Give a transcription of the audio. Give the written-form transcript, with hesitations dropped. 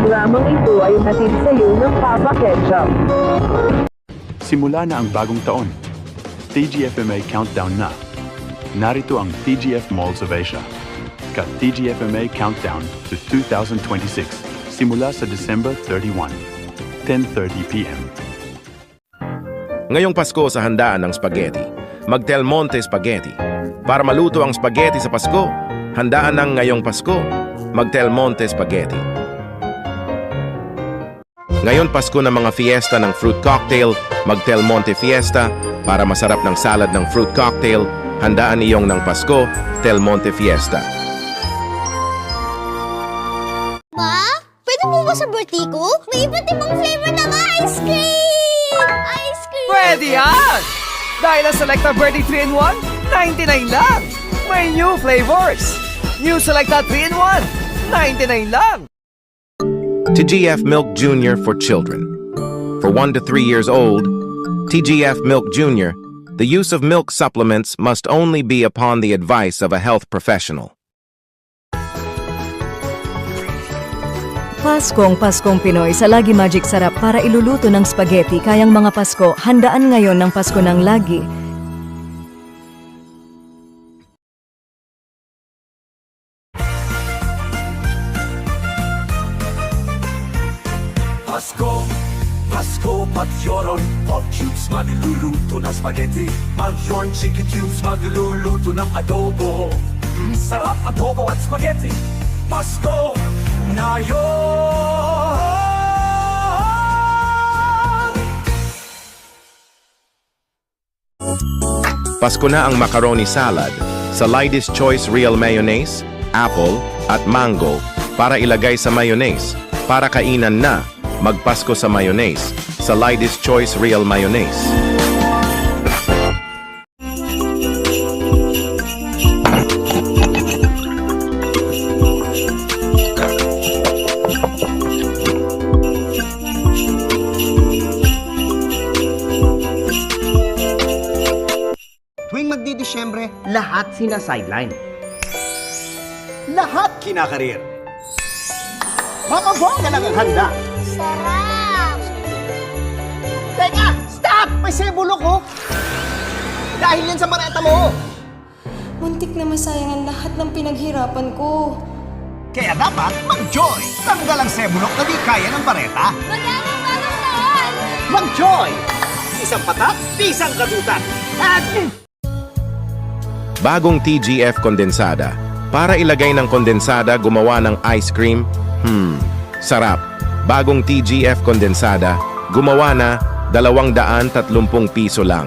Programang ito ay hatid sa iyo ng Papa Ketchup. Simula na ang bagong taon. TGFMA Countdown na. Narito ang TGF Malls of Asia. Ka-TGFMA Countdown to 2026. Simula sa December 31, 10:30 p.m. Ngayong Pasko sa handaan ng spaghetti, mag-Del Monte Spaghetti. Para maluto ang spaghetti sa Pasko, handaan ng ngayong Pasko, mag-Del Monte Spaghetti. Ngayon Pasko ng mga fiesta ng fruit cocktail, mag-Del Monte Fiesta. Para masarap ng salad ng fruit cocktail, handaan iyong ng Pasko, Del Monte Fiesta. Ma, pwede po ba sa birthday ko? May iba't ibang flavor ng ice cream! Ice cream! Pwede yan! Dahil ang Selecta Birthday 3-in-1, 99 lang! May new flavors! New Selecta 3-in-1, 99 lang! TGF Milk Junior for children. For 1 to 3 years old, TGF Milk Junior, the use of milk supplements must only be upon the advice of a health professional. Paskong Pinoy sa Lagi Magic Sarap para iluluto ng spaghetti kayang mga Pasko, handaan ngayon ng Pasko ng Lagi. Pasko, patyoron, pop cubes, magluluto ng spaghetti. Magyorn chicken cubes, magluluto ng adobo. Sarap adobo at spaghetti. Pasko na yun! Pasko na ang macaroni salad sa Lidi's Choice Real Mayonnaise, apple at mango para ilagay sa mayonnaise. Para kainan na, magpasko sa mayonnaise sa Lidi's Choice Real Mayonnaise. Tuwing magdi-Disyembre, lahat sina-sideline. Lahat kinakarir. Mapabongga lang ang handa. Sarap! Teka! Stop! May sebulok, oh! Dahil yan sa mareta mo! Muntik na masayang ang lahat ng pinaghirapan ko. Kaya dapat mag-Joy! Tanggal ang sebulok na di kaya ng bareta. Magandang taon! Mag-Joy! Isang patak, isang katutan. At... Bagong TGF kondensada. Para ilagay ng kondensada gumawa ng ice cream, sarap. Bagong TGF kondensada, gumawa na 230 piso lang.